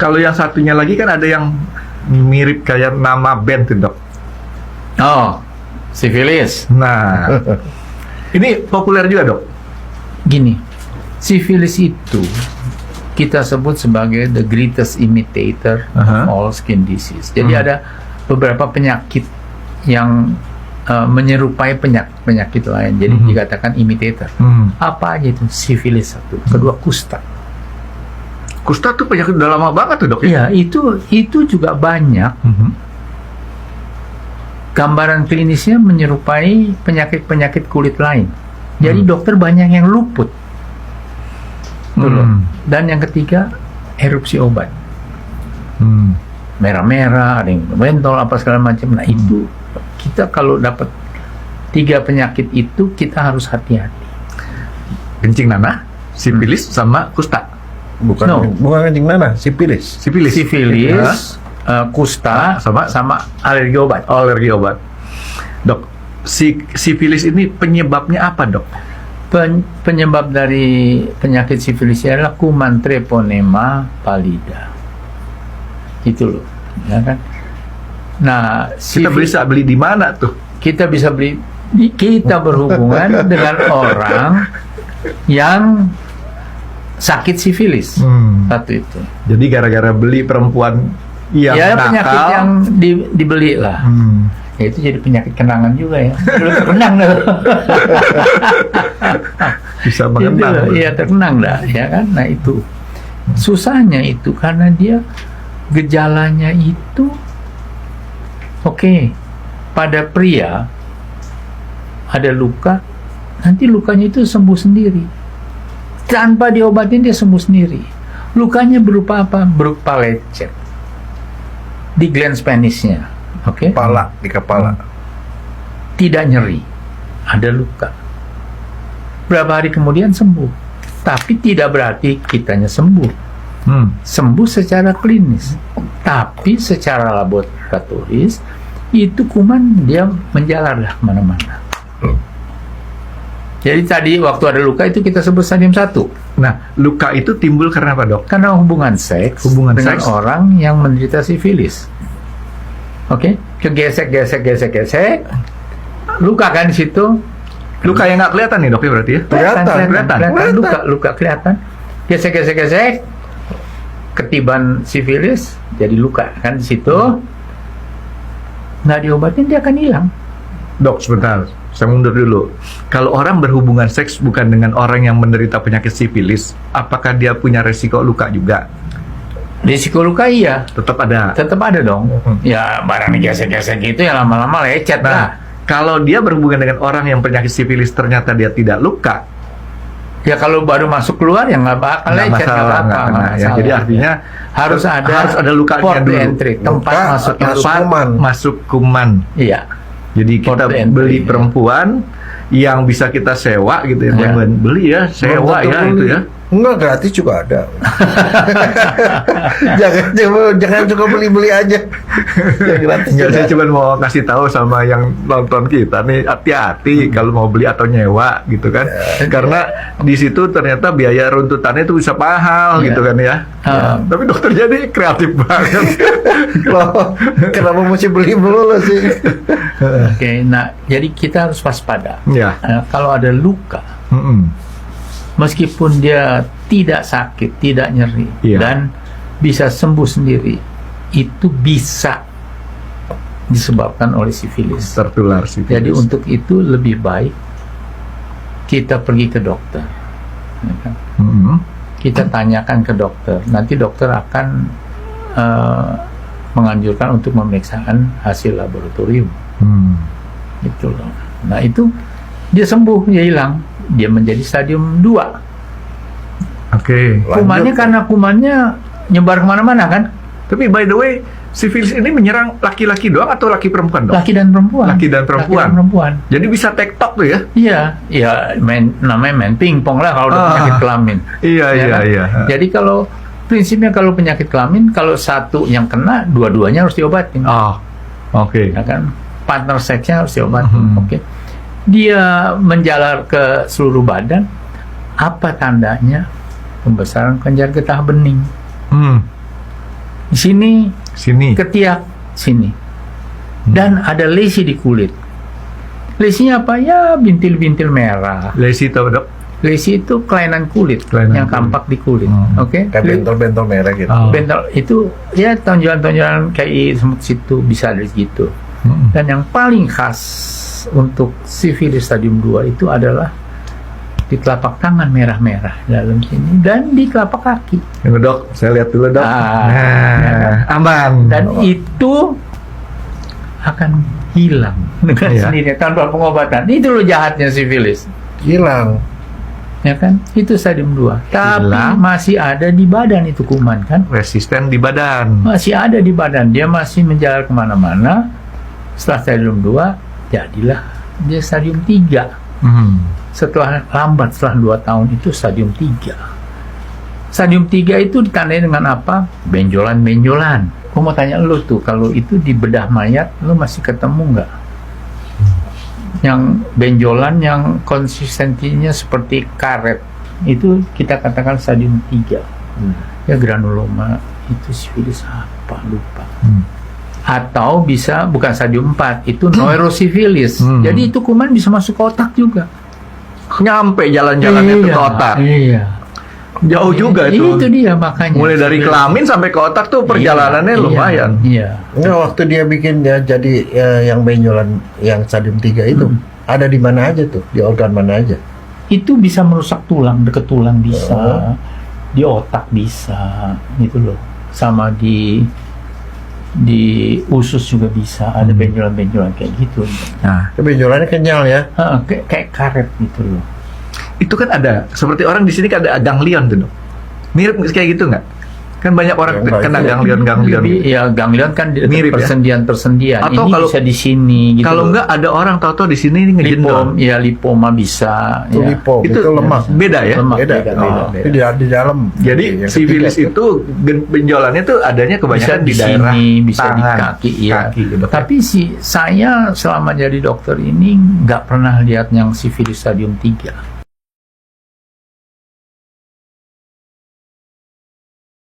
Kalau yang satunya lagi kan ada yang mirip kayak nama band tuh, Dok. Oh, sifilis. Nah, ini populer juga, Dok. Gini, sifilis itu kita sebut sebagai the greatest imitator of all skin disease. Jadi ada beberapa penyakit yang menyerupai penyakit lain. Jadi dikatakan imitator. Apa aja itu? Sifilis satu. Kedua, kusta. Kusta tuh penyakit udah lama banget tuh, Dok. Iya, itu juga banyak. Gambaran klinisnya menyerupai penyakit-penyakit kulit lain. Jadi dokter banyak yang luput. Dan yang ketiga, erupsi obat. Merah-merah, ada yang mentol, apa segala macam. Nah itu, kita kalau dapat 3 penyakit itu, kita harus hati-hati. Kencing nanah, sifilis, sama kusta. Bukan kencing nanah, sifilis. Sifilis, kusta, sama alergi obat. Alergi obat. Dok, sifilis ini penyebabnya apa, Dok? Penyebab dari penyakit sifilis adalah kuman treponema pallida. Itu loh, ya kan? Nah, Kita bisa beli di mana tuh? Kita bisa beli, kita berhubungan dengan orang yang sakit sifilis. Satu itu. Jadi gara-gara beli perempuan yang ya, nakal, penyakit yang dibeli lah. Ya, itu jadi penyakit kenangan juga ya. Belum terkenang dah. bisa mengenang. Iya, terkenang dah, ya kan? Nah itu susahnya itu karena dia gejalanya itu pada pria ada luka, nanti lukanya itu sembuh sendiri. Tanpa diobatin dia sembuh sendiri. Lukanya berupa apa? Berupa lecet di glans penisnya. Kepala, di kepala. Tidak nyeri, ada luka. Berapa hari kemudian sembuh. Tapi tidak berarti kitanya sembuh. Sembuh secara klinis. Tapi secara laboratoris itu kuman dia menjalar lah kemana-mana. Jadi tadi waktu ada luka itu kita sebut stadium 1. Nah, luka itu timbul karena apa, Dok? Karena hubungan seks dengan orang yang menderita sifilis. Kegesek, luka kan di situ. Luka yang nggak kelihatan nih, Dok, ya berarti ya? Kelihatan. Luka kelihatan. Gesek, ketiban sifilis jadi luka kan di situ. Nggak diobatin dia akan hilang. Dok, sebentar. Saya mundur dulu. Kalau orang berhubungan seks bukan dengan orang yang menderita penyakit sifilis, apakah dia punya resiko luka juga? Risiko luka iya. Tetap ada. Tetap ada dong. Ya barang gesek-gesek gitu ya lama-lama lecet lah. Kalau dia berhubungan dengan orang yang penyakit sifilis ternyata dia tidak luka, ya kalau baru masuk keluar ya nggak bakal lecet, nggak apa-apa. Ya, jadi artinya harus ada lukanya port dulu. entry, tempat masuk kuman. Iya. Jadi kita beli perempuan yang bisa kita sewa gitu ya. Bukan beli ya, sewa ya itu ya. Enggak, gratis juga ada. jangan suka beli aja. Yang gratis. Enggak, saya cuma mau kasih tahu sama yang nonton kita nih, hati-hati kalau mau beli atau nyewa gitu kan. Karena di situ ternyata biaya runtutannya itu bisa mahal gitu kan ya. Tapi dokter jadi kreatif banget. Loh, kenapa mesti beli melulu sih? Nah jadi kita harus waspada. Kalau ada luka, meskipun dia tidak sakit, tidak nyeri, dan bisa sembuh sendiri, itu bisa disebabkan oleh sifilis. Tertular sifilis. Jadi untuk itu lebih baik kita pergi ke dokter. Kita tanyakan ke dokter. Nanti dokter akan menganjurkan untuk pemeriksaan hasil laboratorium. Gitu loh. Nah itu dia sembuh, dia hilang. Dia menjadi stadium 2. Kumannya karena kumannya nyebar kemana-mana kan. Tapi by the way, sifilis ini menyerang laki-laki doang atau laki perempuan, Dok? Laki dan perempuan. Laki dan perempuan. Jadi bisa tektok tuh ya? Iya, namanya main pingpong lah kalau udah penyakit kelamin. Iya. Jadi kalau prinsipnya kalau penyakit kelamin, kalau satu yang kena, dua-duanya harus diobatin. Ya kan? Partner seksnya harus diobatin. Dia menjalar ke seluruh badan, apa tandanya? Pembesaran kelenjar getah bening. sini, Sini. ketiak sini, dan ada lesi di kulit. Lesinya apa ya? Bintil-bintil merah. Lesi tahu dok? Lesi itu kelainan kulit Kelainan yang kulit. tampak di kulit. Oke. Kayak bentol-bentol merah gitu. Oh. Bentel itu ya tonjolan-tonjolan kayak semut situ bisa dari situ. Dan yang paling khas untuk sifilis stadium 2 itu adalah di telapak tangan merah-merah dalam sini dan di telapak kaki. Yang dok, saya lihat dulu dok. Ah. Aman. Dan itu akan hilang dengan Iya. sendirinya tanpa pengobatan. Itu loh jahatnya sifilis. Hilang. Ya kan? Itu stadium 2. Tapi Hilang. masih ada di badan itu kuman kan? Resisten di badan. Masih ada di badan. Dia masih menjalar kemana-mana. Setelah stadium 2, jadilah dia stadium 3. Setelah lambat, setelah 2 tahun itu stadium 3. Stadium 3 itu ditandai dengan apa? Benjolan-benjolan. Aku mau tanya lu tuh, kalau itu di bedah mayat, lu masih ketemu nggak? Yang benjolan yang konsistensinya seperti karet, itu kita katakan stadium 3. Ya granuloma, itu sifilis apa? Lupa. Atau bisa, bukan stadium 4, itu neurosifilis. Jadi itu kuman bisa masuk ke otak juga. Nyampe jalan-jalannya itu ke otak. Iya. Jauh juga itu. Itu dia makanya. Mulai dari kelamin sampai ke otak tuh perjalanannya lumayan. Iya. Enggak, waktu dia bikin dia jadi yang benjolan yang stadium 3 itu ada di mana aja tuh? Di organ mana aja? Itu bisa merusak tulang, deket tulang bisa, di otak bisa, gitu loh. Sama di usus juga bisa, ada benjolan-benjolan kayak gitu. Nah, Benjolannya kenyal ya. Kayak karet gitu loh. itu kan ada seperti orang di sini kan ada ganglion tuh dok. Mirip kayak gitu nggak? Kan banyak orang Enggak, kena itu ganglion. Ya ganglion kan di Mirip ya? persendian-persendian. Atau Ini kalau- bisa di sini gitu. Kalau loh. nggak ada orang tahu-tahu di sini ini ngejendol. lipoma bisa. Itu ya. lipo, Itu itu lemak. beda ya? Lemak, Beda. beda. Itu di dalam. Jadi Yang sifilis ketiga itu benjolannya tuh adanya Bisa kebanyakan di di daerah sini, bisa di tangan, kaki, iya. kaki gitu. Tapi saya selama jadi dokter ini nggak pernah lihat yang sifilis stadium 3.